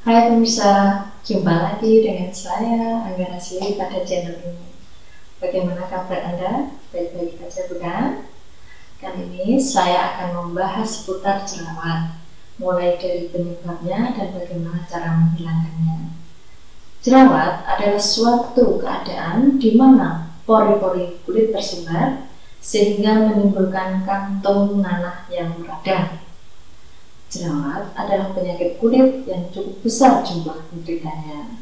Hai pemirsa, jumpa lagi dengan saya Angga Nasli pada channel ini. Bagaimana kabar Anda? Baik-baik saja bukan? Kali ini saya akan membahas seputar jerawat, mulai dari penyebabnya dan bagaimana cara menghilangkannya. Jerawat adalah suatu keadaan di mana pori-pori kulit tersebar sehingga menimbulkan kantung nanah yang meradang. Jerawat adalah penyakit kulit yang cukup besar jumlah penderitanya.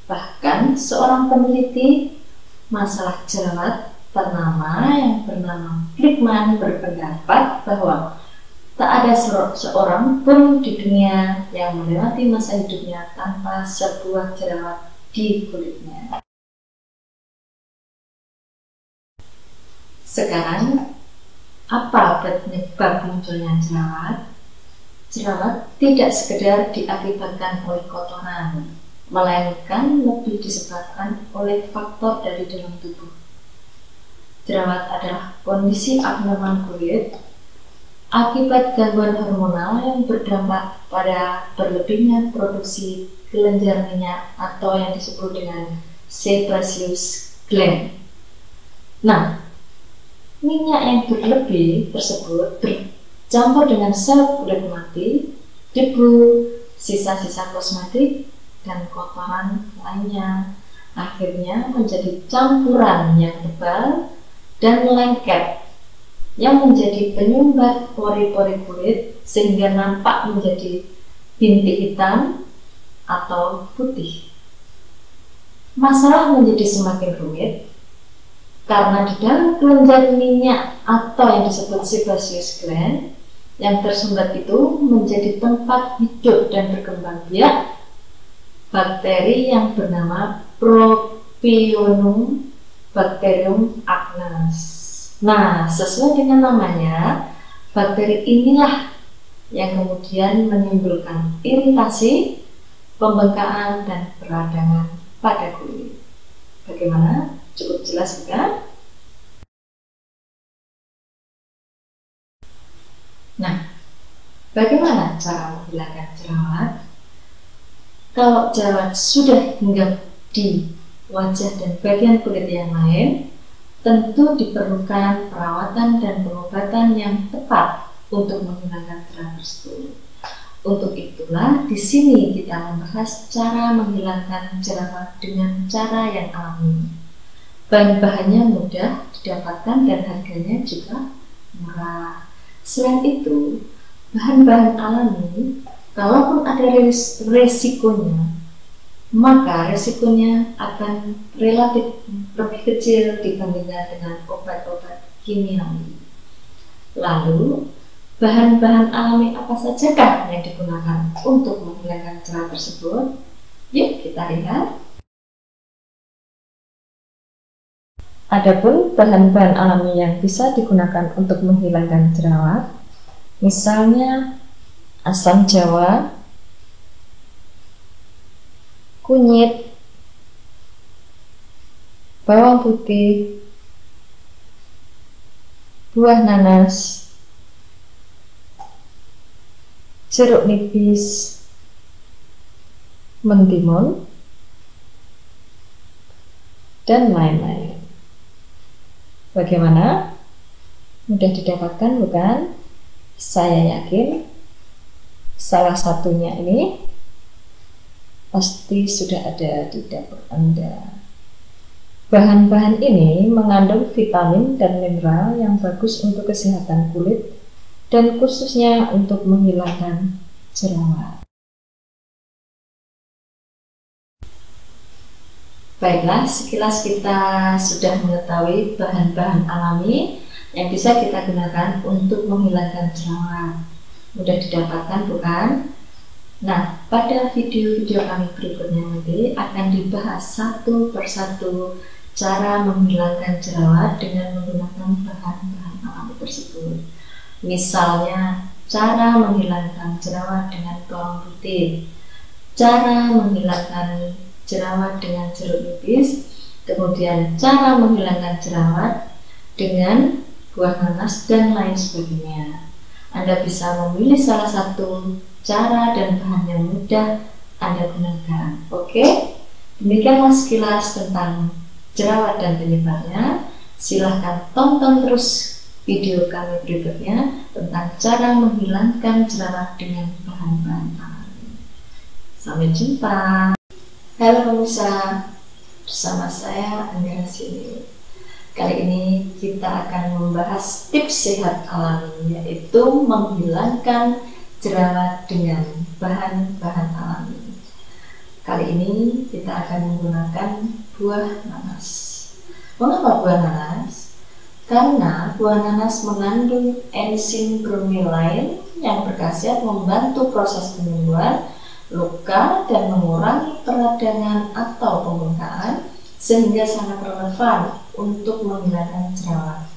Bahkan seorang peneliti masalah jerawat ternama yang bernama Glickman berpendapat bahwa tak ada seorang pun di dunia yang melewati masa hidupnya tanpa sebuah jerawat di kulitnya. Sekarang, apa penyebab munculnya jerawat? Jerawat tidak sekedar diakibatkan oleh kotoran, melainkan lebih disebabkan oleh faktor dari dalam tubuh. Jerawat adalah kondisi abnormal kulit akibat gangguan hormonal yang berdampak pada berlebihnya produksi kelenjar minyak atau yang disebut dengan sebaceous gland. Nah, minyak yang berlebih tersebut campur dengan sel kulit mati, debu, sisa-sisa kosmetik, dan kotoran lainnya. Akhirnya menjadi campuran yang tebal dan lengket yang menjadi penyumbat pori-pori kulit sehingga nampak menjadi bintik hitam atau putih. Masalah menjadi semakin rumit karena di dalam kelenjar minyak atau yang disebut sebaceous gland yang tersumbat itu menjadi tempat hidup dan berkembang biak bakteri yang bernama Propionum bacterium acnes. Nah, sesuai dengan namanya, bakteri inilah yang kemudian menimbulkan iritasi, pembengkakan, dan peradangan pada kulit. Bagaimana? Cukup jelas bukan? Nah, bagaimana cara menghilangkan jerawat? Kalau jerawat sudah hinggap di wajah dan bagian kulit yang lain, tentu diperlukan perawatan dan pengobatan yang tepat untuk menghilangkan jerawat tersebut. Untuk itulah di sini kita membahas cara menghilangkan jerawat dengan cara yang alami. Bahan-bahannya mudah didapatkan dan harganya juga murah. Selain itu, bahan-bahan alami, kalaupun ada resikonya, maka resikonya akan relatif lebih kecil dibandingkan dengan obat-obat kimiawi. Lalu, bahan-bahan alami apa sajakah yang digunakan untuk menghilangkan jerawat tersebut? Yuk kita lihat. Adapun bahan-bahan alami yang bisa digunakan untuk menghilangkan jerawat, misalnya asam jawa, kunyit, bawang putih, buah nanas, jeruk nipis, mentimun, dan lain-lain. Bagaimana? Mudah didapatkan bukan? Saya yakin salah satunya ini pasti sudah ada di dapur Anda. Bahan-bahan ini mengandung vitamin dan mineral yang bagus untuk kesehatan kulit dan khususnya untuk menghilangkan jerawat. Baiklah, sekilas kita sudah mengetahui bahan-bahan alami yang bisa kita gunakan untuk menghilangkan jerawat. Mudah didapatkan bukan? Nah, pada video-video kami berikutnya nanti akan dibahas satu persatu cara menghilangkan jerawat dengan menggunakan bahan-bahan alami tersebut. Misalnya, cara menghilangkan jerawat dengan bawang putih, cara menghilangkan jerawat dengan jeruk nipis, kemudian cara menghilangkan jerawat dengan buah nanas dan lain sebagainya. Anda bisa memilih salah satu cara dan bahan yang mudah Anda gunakan. Oke, demikianlah sekilas tentang jerawat dan penyebabnya. Silahkan tonton terus video kami berikutnya tentang cara menghilangkan jerawat dengan bahan-bahan alami. Sampai jumpa. Halo pemirsa, bersama saya Anggara Sili. Kali ini kita akan membahas tips sehat alami, yaitu menghilangkan jerawat dengan bahan-bahan alami. Kali ini kita akan menggunakan buah nanas. Mengapa buah nanas? Karena buah nanas mengandung enzim bromelain yang berkhasiat membantu proses penyembuhan luka dan mengurangi peradangan atau pembengkakan, sehingga sangat relevan untuk menghilangkan jerawat.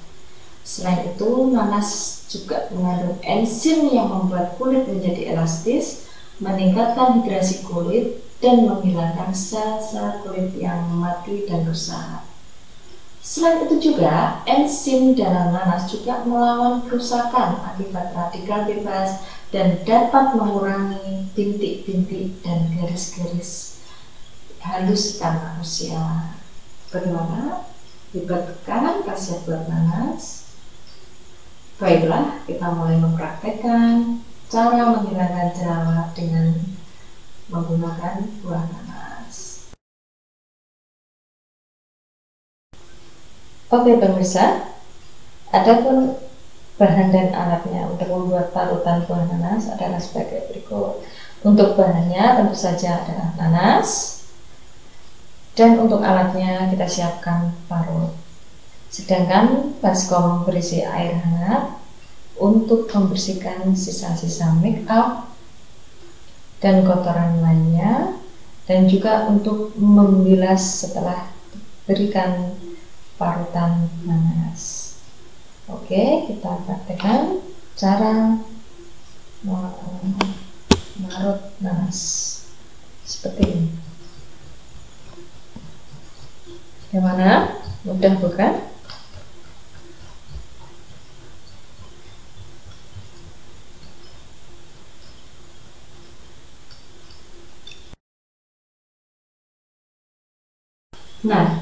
Selain itu, nanas juga mengandung enzim yang membuat kulit menjadi elastis, meningkatkan hidrasi kulit, dan menghilangkan sel-sel kulit yang mati dan rusak. Selain itu juga, enzim dalam nanas juga melawan kerusakan akibat radikal bebas dan dapat mengurangi bintik-bintik dan garis-garis halus karena usia. Bagaimana? Hebat kan khasiat buah nanas? Baiklah, kita mulai mempraktekkan cara menghilangkan jerawat dengan menggunakan buah nanas. Oke pemirsa, adapun bahan dan alatnya untuk membuat parutan buah nanas adalah sebagai berikut. Untuk bahannya tentu saja adalah nanas, dan untuk alatnya kita siapkan parut. Sedangkan baskom berisi air hangat untuk membersihkan sisa-sisa make up dan kotoran lainnya, dan juga untuk membilas setelah diberikan parutan nanas. Oke, kita praktekkan cara mengarut nanas seperti ini. Bagaimana? Mudah bukan? Nah,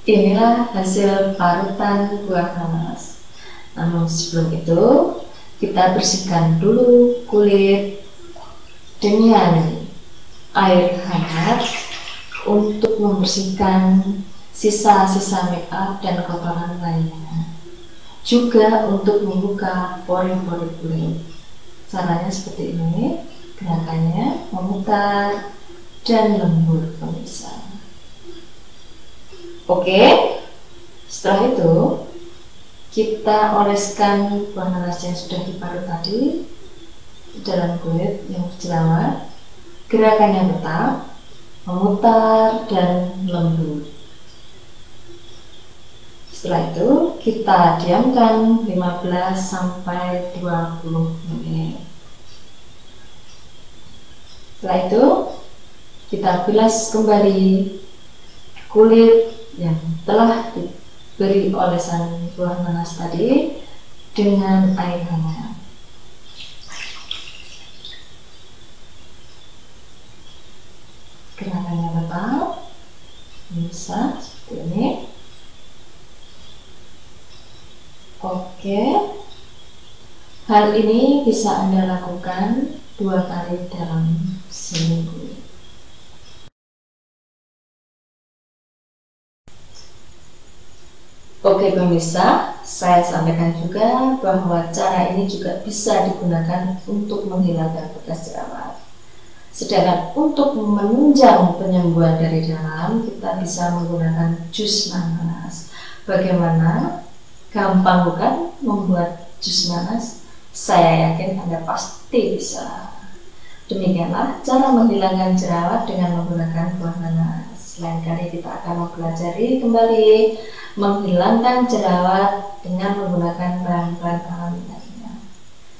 inilah hasil parutan buah nanas. Namun sebelum itu, kita bersihkan dulu kulit dengan air hangat untuk membersihkan sisa-sisa make up dan kotoran lainnya. Juga untuk membuka pori-pori kulit. Caranya seperti ini, gerakannya memutar dan lembut pemirsa. Oke, setelah itu kita oleskan buah nanas yang sudah diparut tadi di dalam kulit yang berjerawat. Gerakannya tetap memutar dan lembut. Setelah itu kita diamkan 15 sampai 20 menit. Setelah itu kita bilas kembali kulit yang telah diberi olesan buah nanas tadi dengan air hangat. Gerakannya tetap bisa seperti ini. Oke, hal ini bisa Anda lakukan 2 kali dalam seminggu. Oke pemirsa, saya sampaikan juga bahwa cara ini juga bisa digunakan untuk menghilangkan bekas jerawat. Sedangkan untuk menunjang penyembuhan dari dalam, kita bisa menggunakan jus nanas. Bagaimana? Gampang bukan membuat jus nanas? Saya yakin Anda pasti bisa. Demikianlah cara menghilangkan jerawat dengan menggunakan buah nanas. Lain kali kita akan mempelajari kembali menghilangkan jerawat dengan menggunakan bahan-bahan alami lainnya.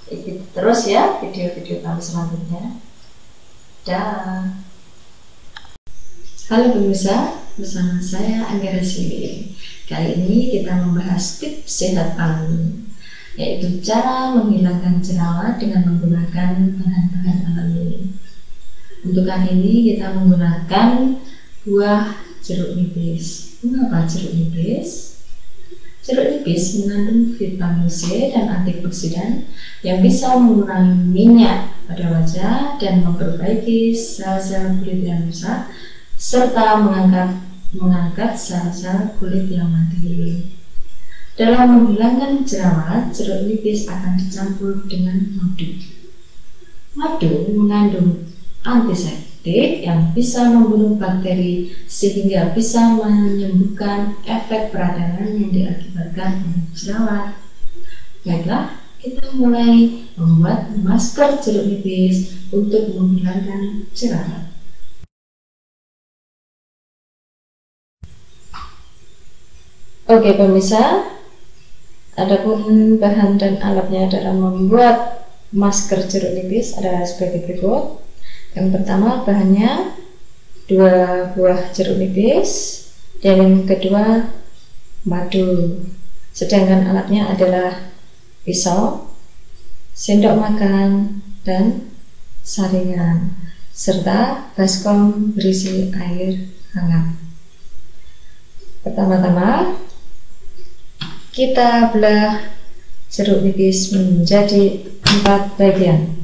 Ikuti terus ya video-video kami selanjutnya. Dah. Halo pemirsa, bersama saya Anggara Sili. Kali ini kita membahas tips sehat alami, yaitu cara menghilangkan jerawat dengan menggunakan bahan-bahan alami. Untuk kali ini kita menggunakan buah jeruk nipis. Mengapa jeruk nipis? Jeruk nipis mengandung vitamin C dan antioksidan yang bisa mengurangi minyak pada wajah dan memperbaiki sel-sel kulit yang rusak, serta mengangkat sel-sel kulit yang mati. Dalam menghilangkan jerawat, jeruk nipis akan dicampur dengan madu. Madu mengandung antiseptik yang bisa membunuh bakteri sehingga bisa menyembuhkan efek peradangan yang diakibatkan oleh jerawat. Baiklah, kita mulai membuat masker jeruk nipis untuk menghilangkan jerawat. Oke pemirsa, adapun bahan dan alatnya dalam membuat masker jeruk nipis adalah sebagai berikut. Yang pertama bahannya 2 buah jeruk nipis, dan yang kedua madu. Sedangkan alatnya adalah pisau, sendok makan, dan saringan, serta baskom berisi air hangat. Pertama-tama kita belah jeruk nipis menjadi 4 bagian.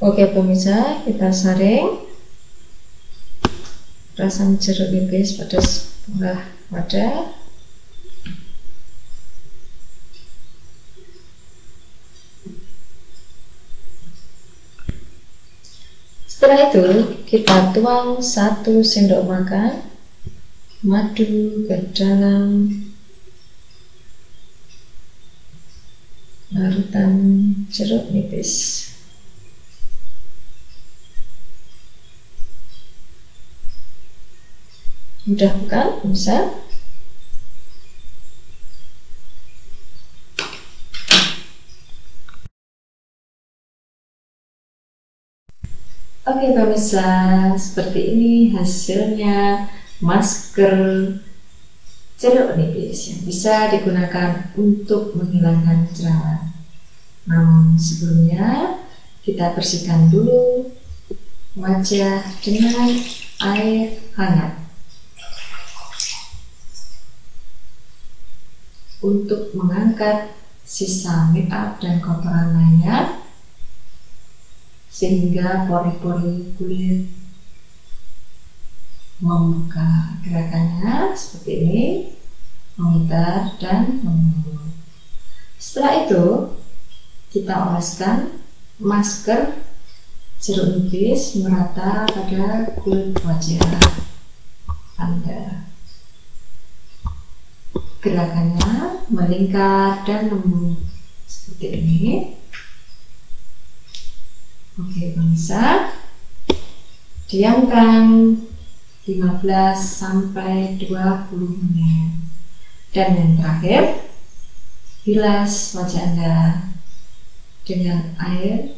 Oke pemirsa, kita saring perasan jeruk nipis pada sebuah wadah. Setelah itu kita tuang 1 sendok makan madu ke dalam larutan jeruk nipis. Mudah bukan? Bisa? Oke pemirsa, seperti ini hasilnya masker jeruk nipis yang bisa digunakan untuk menghilangkan jerawat. Namun sebelumnya kita bersihkan dulu wajah dengan air hangat untuk mengangkat sisa make up dan kotoran lainnya, sehingga pori-pori kulit membuka. Gerakannya seperti ini, memutar dan memulur. Setelah itu kita oleskan masker jeruk nipis merata pada kulit wajah Anda. Gerakannya melingkar dan lembut seperti ini. Oke pemirsa, diamkan 15 sampai 20 menit. Dan yang terakhir, bilas wajah Anda dengan air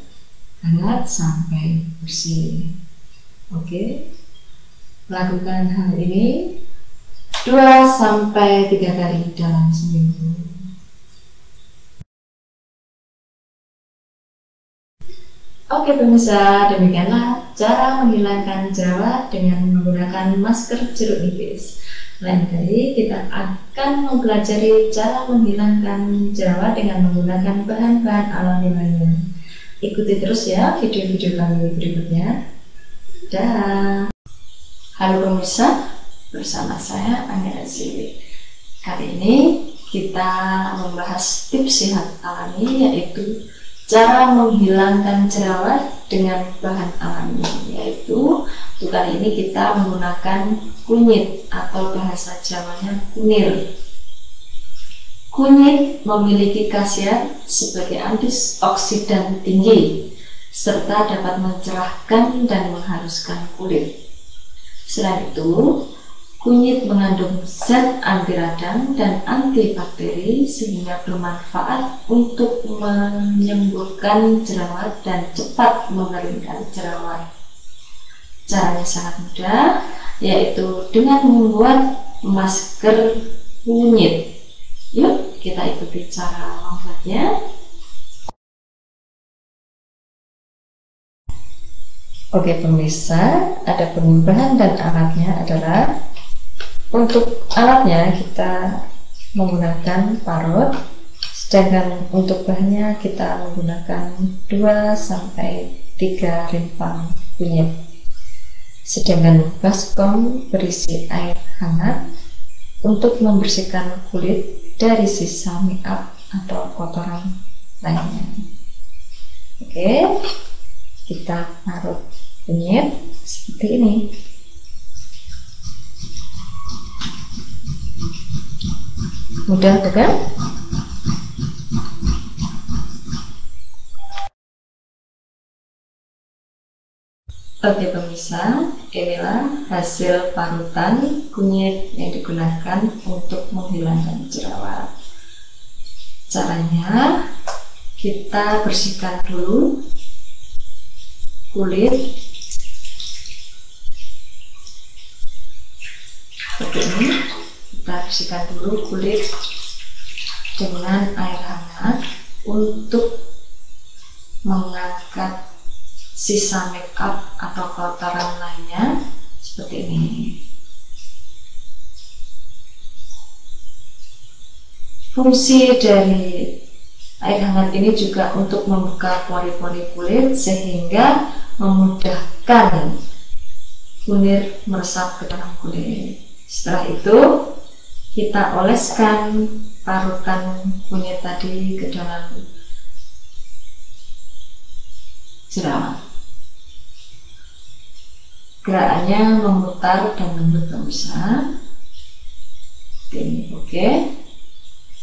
hangat sampai bersih. Oke, lakukan hal ini 2 sampai 3 kali dalam seminggu. Oke pemirsa, demikianlah cara menghilangkan jerawat dengan menggunakan masker jeruk nipis. Lain kali kita akan mempelajari cara menghilangkan jerawat dengan menggunakan bahan-bahan alami lainnya. Ikuti terus ya video-video kami berikutnya. Dah. Halo pemirsa, bersama saya Angga Azili. Kali ini kita membahas tips sehat alami, yaitu cara menghilangkan jerawat dengan bahan alami, yaitu untuk kali ini kita menggunakan kunyit atau bahasa Jawanya kunir. Kunyit memiliki khasiat sebagai antioksidan tinggi serta dapat mencerahkan dan menghaluskan kulit. Selain itu, kunyit mengandung zat anti radang dan antibakteri sehingga bermanfaat untuk menyembuhkan jerawat dan cepat mengeringkan jerawat. Caranya sangat mudah, yaitu dengan membuat masker kunyit. Yuk kita ikuti cara membuatnya. Oke pemirsa, ada bahan dan alatnya adalah, untuk alatnya kita menggunakan parut, sedangkan untuk bahannya kita menggunakan 2-3 rimpang kunyit. Sedangkan baskom berisi air hangat untuk membersihkan kulit dari sisa make up atau kotoran lainnya. Oke, kita parut kunyit seperti ini. Mudah bukan? Oke pemirsa, inilah hasil parutan kunyit yang digunakan untuk menghilangkan jerawat. Caranya, kita bersihkan dulu kulit seperti ini. Kita bersihkan dulu kulit dengan air hangat untuk mengangkat sisa make up atau kotoran lainnya seperti ini. Fungsi dari air hangat ini juga untuk membuka pori-pori kulit sehingga memudahkan kunir meresap ke dalam kulit. Setelah itu kita oleskan parutan kunyit tadi ke dalam jerawat. Gerakannya memutar dan lembut pemirsa. Ini oke.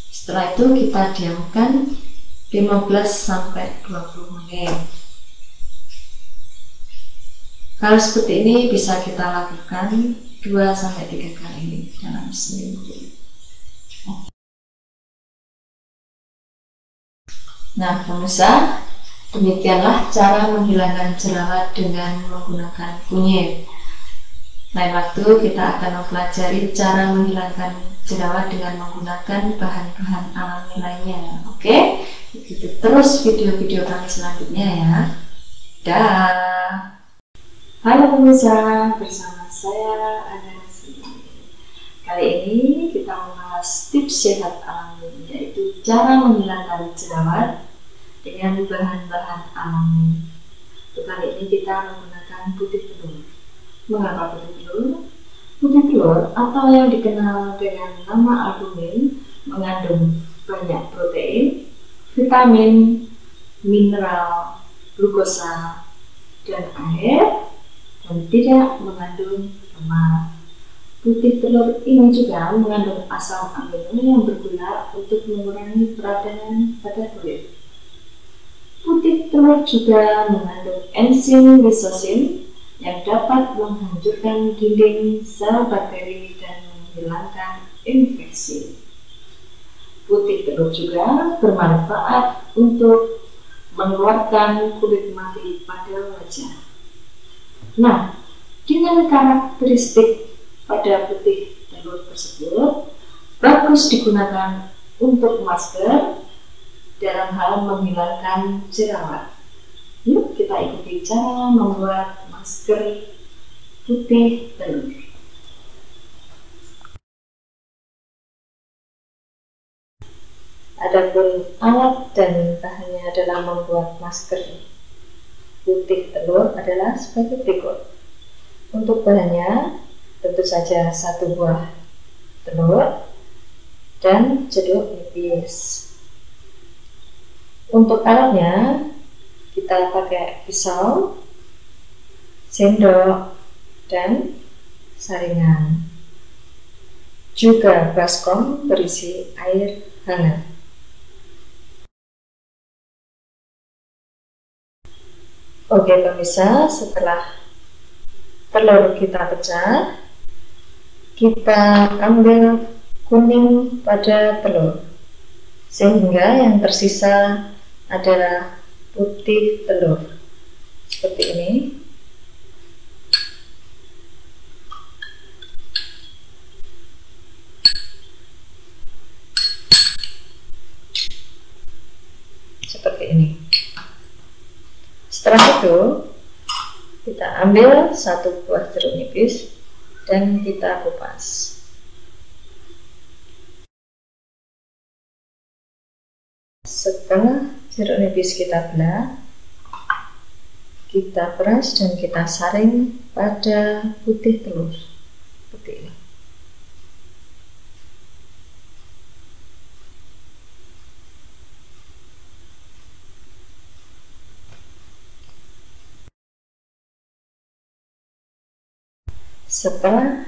Setelah itu kita diamkan 15-20 menit. Hal seperti ini bisa kita lakukan 2-3 kali dalam seminggu. Nah pemirsa, demikianlah cara menghilangkan jerawat dengan menggunakan kunyit. Lain waktu kita akan mempelajari cara menghilangkan jerawat dengan menggunakan bahan-bahan alami lainnya. Oke, ikuti terus video-video kami selanjutnya ya. Dah. Halo pemirsa, bersama saya Anasi. Kali ini kita membahas tips sehat alami, yaitu cara menghilangkan jerawat dengan bahan-bahan alami. Untuk kali ini kita menggunakan putih telur. Mengapa putih telur? Putih telur atau yang dikenal dengan nama albumin mengandung banyak protein, vitamin, mineral, glukosa, dan air, dan tidak mengandung lemak. Putih telur ini juga mengandung asam amino yang berguna untuk mengurangi peradangan pada kulit. Putih telur juga mengandung enzim lisosin yang dapat menghancurkan dinding sel bakteri dan menghilangkan infeksi. Putih telur juga bermanfaat untuk mengeluarkan kulit mati pada wajah. Nah, dengan karakteristik pada putih telur tersebut, bagus digunakan untuk masker dalam hal menghilangkan jerawat. Yuk kita ikuti cara membuat masker putih telur. Adapun alat dan bahannya dalam membuat masker putih telur adalah sebagai berikut. Untuk bahannya tentu saja 1 buah telur dan jeruk nipis. Untuk alatnya kita pakai pisau, sendok, dan saringan. Juga baskom berisi air hangat. Oke pemirsa, setelah telur kita pecah, kita ambil kuning pada telur, sehingga yang tersisa adalah putih telur seperti ini. seperti ini. Setelah itu kita ambil satu buah jeruk nipis dan kita kupas. Setelah jeruk nipis kita belah, kita peras dan kita saring pada putih telur seperti ini. Setelah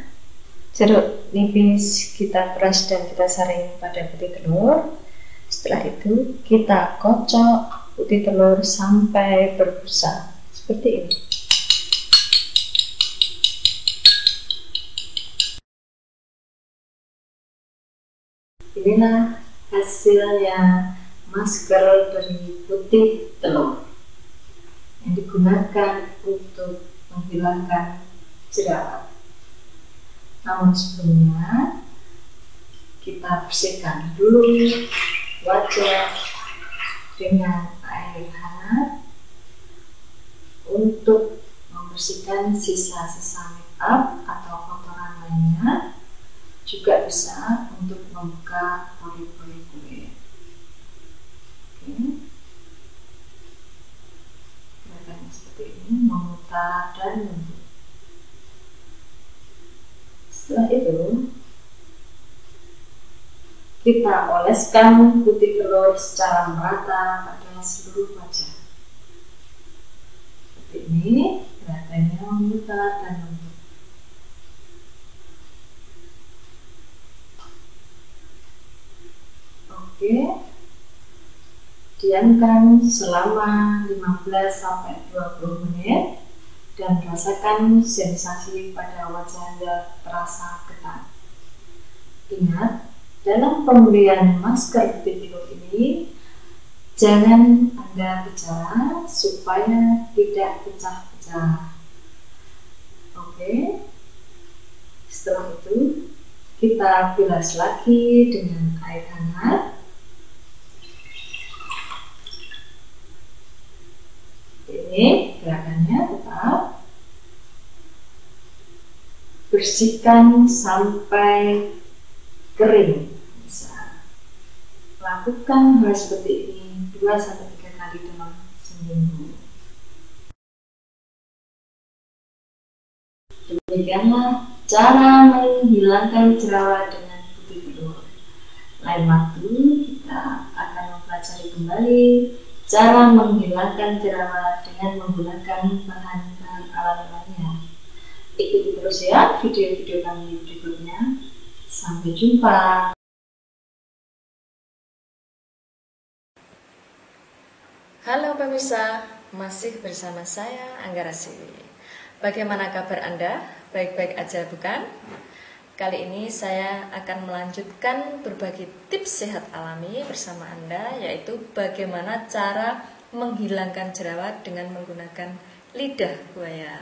jeruk nipis kita peras dan kita saring pada putih telur, setelah itu kita kocok putih telur sampai berbusa seperti ini. Inilah hasilnya masker dari putih telur yang digunakan untuk menghilangkan jerawat. Namun sebelumnya kita bersihkan dulu wajah dengan air hangat untuk membersihkan sisa-sisa make up atau kotoran lainnya, juga bisa untuk membuka pori-pori kulit. Oke. Gerakannya seperti ini, memutar dan lembut. Setelah itu kita oleskan putih telur secara merata pada seluruh wajah. Seperti ini, gerakannya memutar dan lembut. Oke, diamkan selama 15-20 menit dan rasakan sensasi pada wajah Anda terasa ketat. Ingat, dalam pemberian masker putih telur ini jangan Anda bicara supaya tidak pecah-pecah. Oke, setelah itu kita bilas lagi dengan air hangat. Ini gerakannya tetap bersihkan sampai kering. Bisa lakukan hal seperti ini 2-3 kali dalam seminggu. Demikianlah cara menghilangkan jerawat dengan putih telur. Lain waktu kita akan mempelajari kembali cara menghilangkan jerawat dengan menggunakan bahan-bahan alami lainnya. Ikuti terus ya video-video kami berikutnya. Sampai jumpa. Halo pemirsa, masih bersama saya Anggara Siwi. Bagaimana kabar Anda? Baik-baik aja bukan? Kali ini saya akan melanjutkan berbagi tips sehat alami bersama Anda, yaitu bagaimana cara menghilangkan jerawat dengan menggunakan lidah buaya.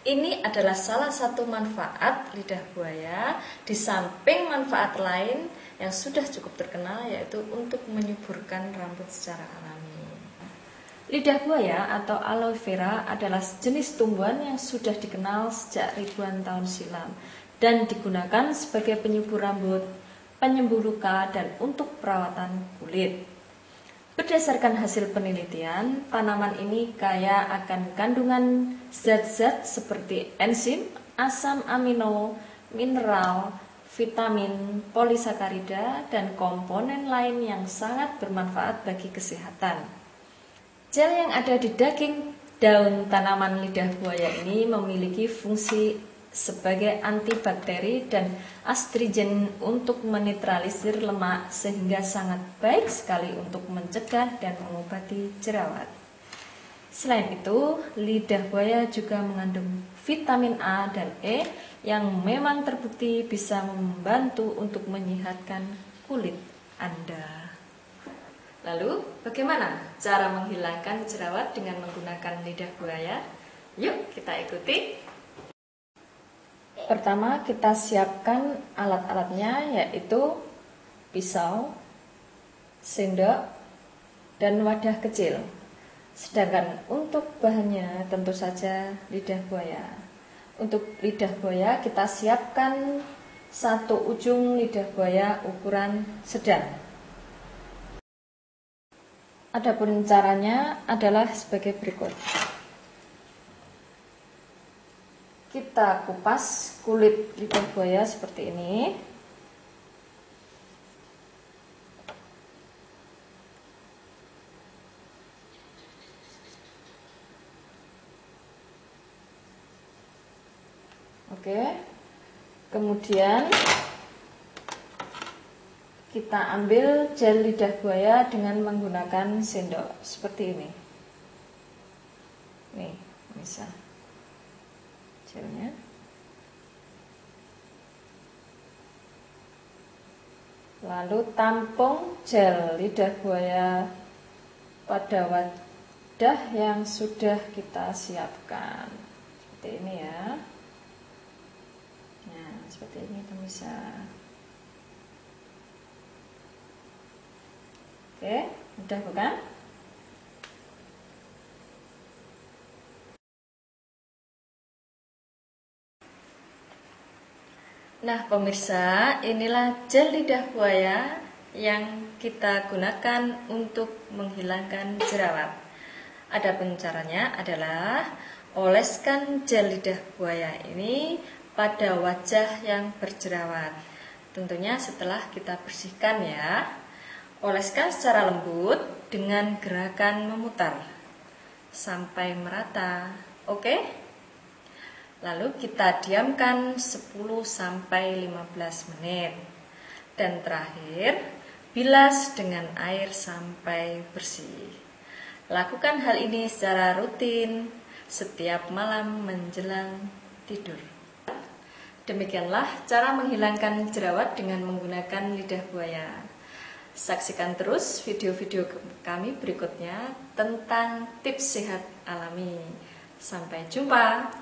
Ini adalah salah satu manfaat lidah buaya, di samping manfaat lain yang sudah cukup terkenal, yaitu untuk menyuburkan rambut secara alami. Lidah buaya atau aloe vera adalah jenis tumbuhan yang sudah dikenal sejak ribuan tahun silam dan digunakan sebagai penyubur rambut, penyembuh luka, dan untuk perawatan kulit. Berdasarkan hasil penelitian, tanaman ini kaya akan kandungan zat-zat seperti enzim, asam amino, mineral, vitamin, polisakarida, dan komponen lain yang sangat bermanfaat bagi kesehatan. Gel yang ada di daging daun tanaman lidah buaya ini memiliki fungsi sebagai antibakteri dan astringen untuk menetralisir lemak, sehingga sangat baik sekali untuk mencegah dan mengobati jerawat. Selain itu, lidah buaya juga mengandung vitamin A dan E yang memang terbukti bisa membantu untuk menyehatkan kulit Anda. Lalu, bagaimana cara menghilangkan jerawat dengan menggunakan lidah buaya? Yuk kita ikuti. Pertama, kita siapkan alat-alatnya, yaitu pisau, sendok, dan wadah kecil. Sedangkan untuk bahannya tentu saja lidah buaya. Untuk lidah buaya kita siapkan satu ujung lidah buaya ukuran sedang. Adapun caranya adalah sebagai berikut. Kita kupas kulit lidah buaya seperti ini. Oke, kemudian kita ambil gel lidah buaya dengan menggunakan sendok seperti ini. Nih, bisa gelnya. Lalu tampung gel lidah buaya pada wadah yang sudah kita siapkan. Seperti ini ya. Nah, seperti ini pemirsa. Oke, mudah bukan? Nah pemirsa, inilah gel lidah buaya yang kita gunakan untuk menghilangkan jerawat. Adapun caranya adalah oleskan gel lidah buaya ini pada wajah yang berjerawat. Tentunya setelah kita bersihkan ya. Oleskan secara lembut dengan gerakan memutar sampai merata. Oke? Lalu kita diamkan 10-15 menit. Dan terakhir, bilas dengan air sampai bersih. Lakukan hal ini secara rutin setiap malam menjelang tidur. Demikianlah cara menghilangkan jerawat dengan menggunakan lidah buaya. Saksikan terus video-video kami berikutnya tentang tips sehat alami. Sampai jumpa.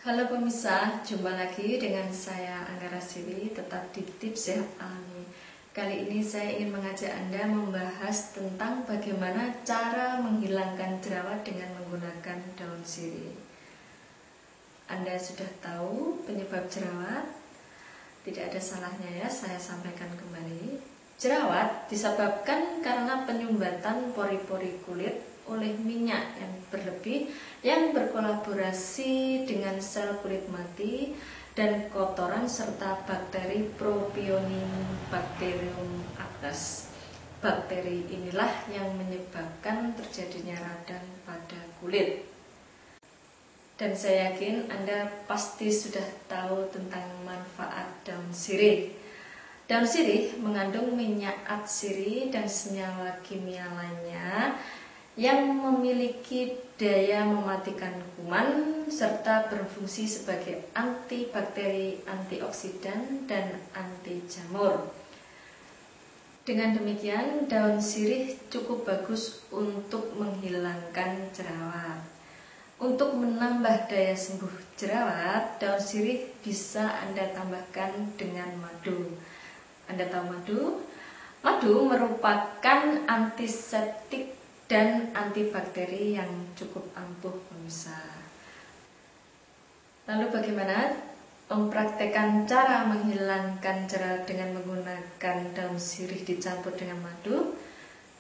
Halo pemirsa, jumpa lagi dengan saya Angga Rasili, tetap di tips sehat alami. Kali ini saya ingin mengajak Anda membahas tentang bagaimana cara menghilangkan jerawat dengan menggunakan daun sirih. Anda sudah tahu penyebab jerawat? Tidak ada salahnya ya saya sampaikan kembali. Jerawat disebabkan karena penyumbatan pori-pori kulit oleh minyak yang berlebih yang berkolaborasi dengan sel kulit mati dan kotoran serta bakteri Propionibacterium acnes. Bakteri inilah yang menyebabkan terjadinya radang pada kulit. Dan saya yakin Anda pasti sudah tahu tentang manfaat daun sirih. Daun sirih mengandung minyak atsiri dan senyawa kimia lainnya yang memiliki daya mematikan kuman serta berfungsi sebagai antibakteri, antioksidan, dan anti jamur. Dengan demikian, daun sirih cukup bagus untuk menghilangkan jerawat. Untuk menambah daya sembuh jerawat, daun sirih bisa Anda tambahkan dengan madu. Anda tahu madu? Madu merupakan antiseptik dan antibakteri yang cukup ampuh pemirsa. Lalu bagaimana mempraktekkan cara menghilangkan jerawat dengan menggunakan daun sirih dicampur dengan madu?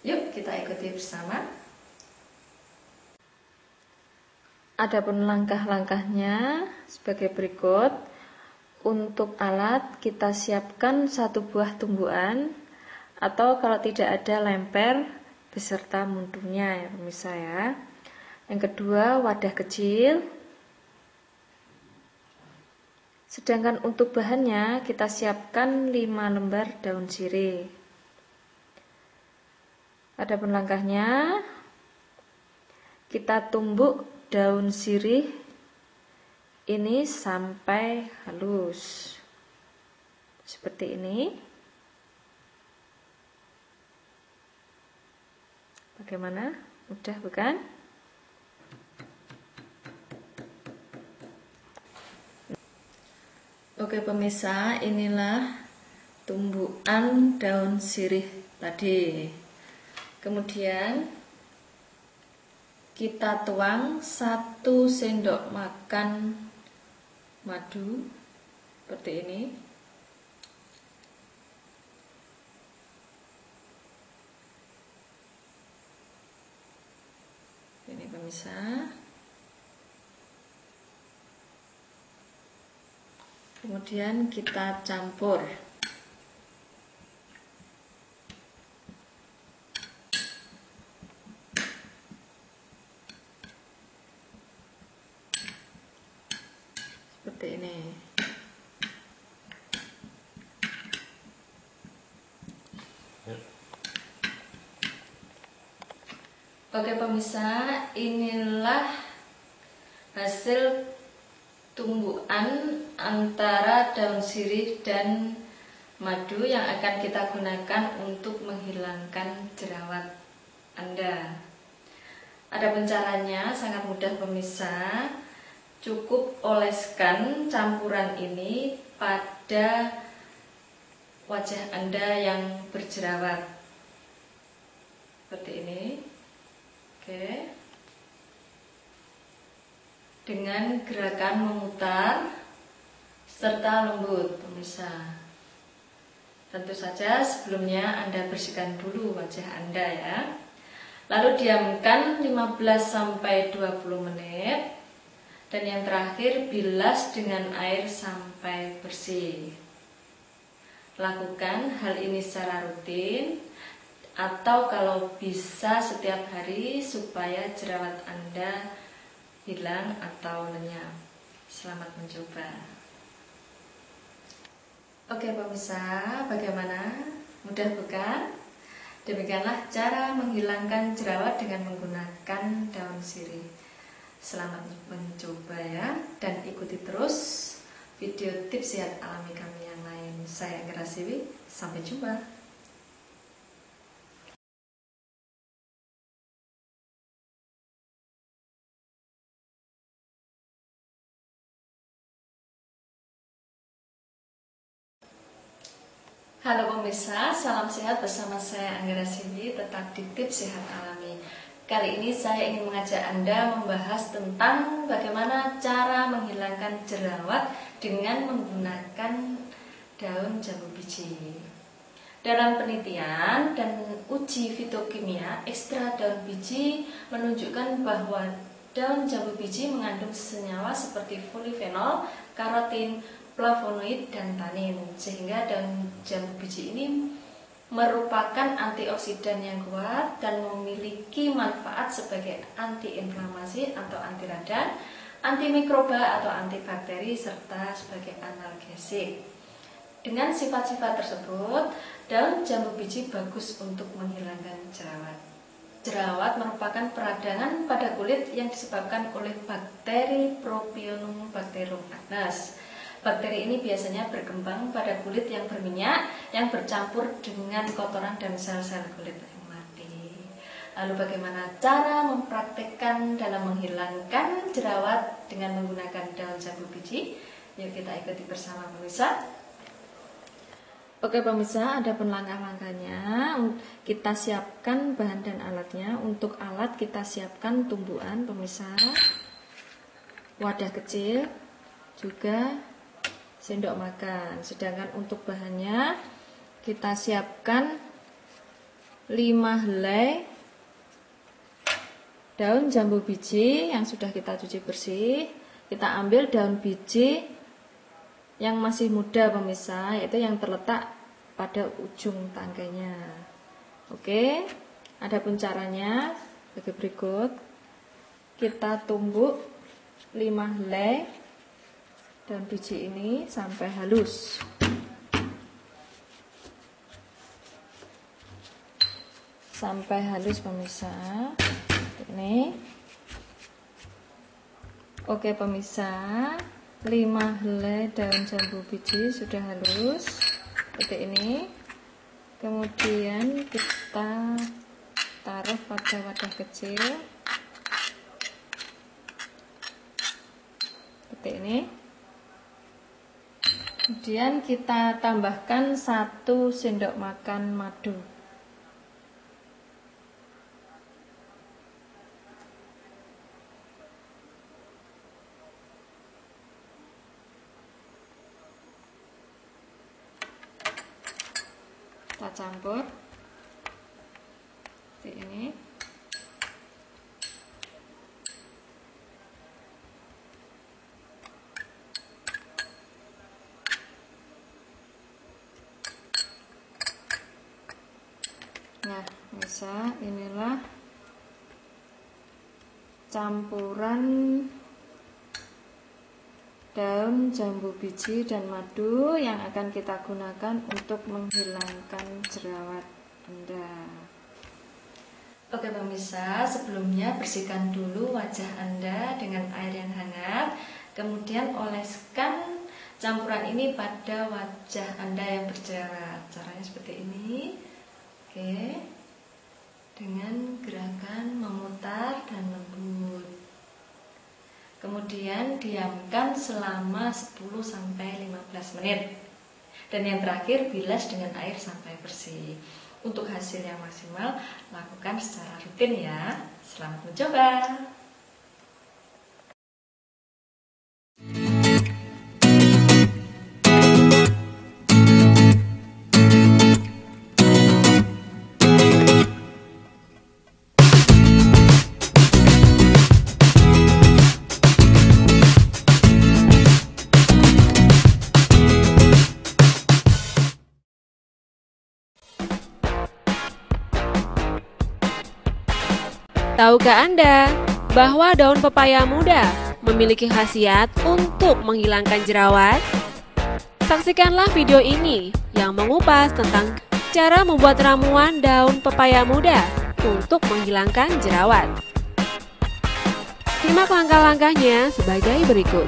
Yuk kita ikuti bersama. Adapun langkah-langkahnya sebagai berikut. Untuk alat kita siapkan satu buah tumbuhan atau kalau tidak ada lemper beserta mundunya ya pemirsa ya. Yang kedua wadah kecil. Sedangkan untuk bahannya kita siapkan 5 lembar daun sirih. Adapun langkahnya kita tumbuk daun sirih ini sampai halus seperti ini. Bagaimana? Mudah bukan? Oke pemirsa, inilah tumbukan daun sirih tadi. Kemudian kita tuang 1 sendok makan madu seperti ini. Ini pemirsa. Kemudian kita campur. Seperti ini. Oke pemirsa, inilah hasil tumbuhan antara daun sirih dan madu yang akan kita gunakan untuk menghilangkan jerawat Anda. Adapun caranya sangat mudah pemirsa. Cukup oleskan campuran ini pada wajah Anda yang berjerawat seperti ini. Oke. Dengan gerakan memutar serta lembut pemirsa. Tentu saja sebelumnya Anda bersihkan dulu wajah Anda ya. Lalu diamkan 15-20 menit. Dan yang terakhir bilas dengan air sampai bersih. Lakukan hal ini secara rutin atau kalau bisa setiap hari supaya jerawat Anda hilang atau lenyap. Selamat mencoba. Oke pemirsa, bagaimana? Mudah bukan? Demikianlah cara menghilangkan jerawat dengan menggunakan daun sirih. Selamat mencoba ya, dan ikuti terus video tips sehat alami kami yang lain. Saya Anggra Siwi, sampai jumpa. Halo pemirsa, salam sehat bersama saya Anggra Siwi, tetap di tips sehat alami. Kali ini saya ingin mengajak Anda membahas tentang bagaimana cara menghilangkan jerawat dengan menggunakan daun jambu biji. Dalam penelitian dan uji fitokimia, ekstrak daun biji menunjukkan bahwa daun jambu biji mengandung senyawa seperti polifenol, karotin, flavonoid, dan tanin, sehingga daun jambu biji ini merupakan antioksidan yang kuat dan memiliki manfaat sebagai antiinflamasi atau anti radang, antimikroba atau antibakteri, serta sebagai analgesik. Dengan sifat-sifat tersebut, daun jambu biji bagus untuk menghilangkan jerawat. Jerawat merupakan peradangan pada kulit yang disebabkan oleh bakteri Propionibacterium acnes. Bakteri ini biasanya berkembang pada kulit yang berminyak yang bercampur dengan kotoran dan sel-sel kulit yang mati. Lalu bagaimana cara mempraktekkan dalam menghilangkan jerawat dengan menggunakan daun jambu biji? Yuk kita ikuti bersama pemirsa. Oke pemirsa, ada langkah-langkahnya. Kita siapkan bahan dan alatnya. Untuk alat kita siapkan tumbuhan pemirsa, wadah kecil, juga sendok makan. Sedangkan untuk bahannya kita siapkan 5 helai daun jambu biji yang sudah kita cuci bersih. Kita ambil daun biji yang masih muda pemirsa, yaitu yang terletak pada ujung tangkainya. Oke, adapun caranya sebagai berikut. Kita tumbuk 5 helai daun biji ini sampai halus. Sampai halus pemirsa. Ini. Oke pemirsa, 5 helai daun jambu biji sudah halus seperti ini. Kemudian kita taruh pada wadah kecil seperti ini. Kemudian kita tambahkan 1 sendok makan madu. Kita campur seperti ini. Nah, bisa, inilah campuran daun jambu biji dan madu yang akan kita gunakan untuk menghilangkan jerawat Anda. Oke pemirsa, sebelumnya bersihkan dulu wajah Anda dengan air yang hangat, kemudian oleskan campuran ini pada wajah Anda yang berjerawat. Caranya seperti ini. Oke, dengan gerakan memutar dan lembut. Kemudian diamkan selama 10-15 menit. Dan yang terakhir, bilas dengan air sampai bersih. Untuk hasil yang maksimal, lakukan secara rutin ya. Selamat mencoba. Tahukah Anda bahwa daun pepaya muda memiliki khasiat untuk menghilangkan jerawat? Saksikanlah video ini yang mengupas tentang cara membuat ramuan daun pepaya muda untuk menghilangkan jerawat. Simak langkah-langkahnya sebagai berikut.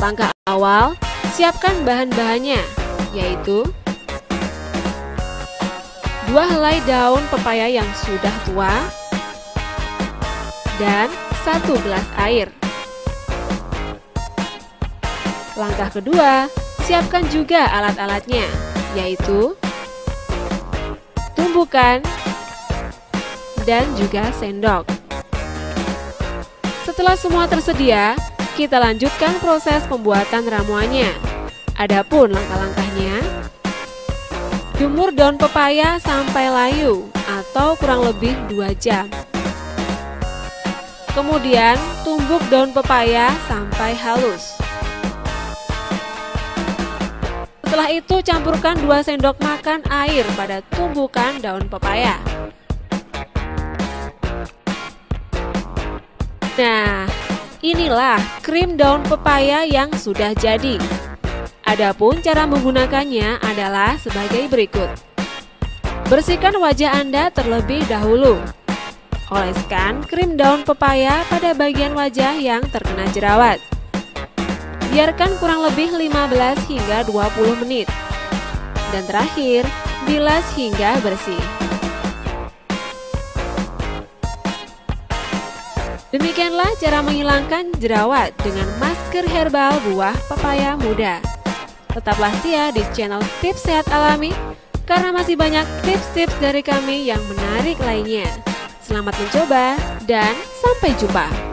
Langkah awal, siapkan bahan-bahannya, yaitu 2 helai daun pepaya yang sudah tua dan 1 gelas air. Langkah kedua, siapkan juga alat-alatnya, yaitu tumbukan dan juga sendok. Setelah semua tersedia, kita lanjutkan proses pembuatan ramuannya. Adapun langkah-langkahnya, jemur daun pepaya sampai layu atau kurang lebih 2 jam. Kemudian tumbuk daun pepaya sampai halus. Setelah itu campurkan 2 sendok makan air pada tumbukan daun pepaya. Nah, inilah krim daun pepaya yang sudah jadi. Adapun cara menggunakannya adalah sebagai berikut. Bersihkan wajah Anda terlebih dahulu. Oleskan krim daun pepaya pada bagian wajah yang terkena jerawat. Biarkan kurang lebih 15 hingga 20 menit. Dan terakhir, bilas hingga bersih. Demikianlah cara menghilangkan jerawat dengan masker herbal buah pepaya muda. Tetaplah setia di channel Tips Sehat Alami, karena masih banyak tips-tips dari kami yang menarik lainnya. Selamat mencoba dan sampai jumpa.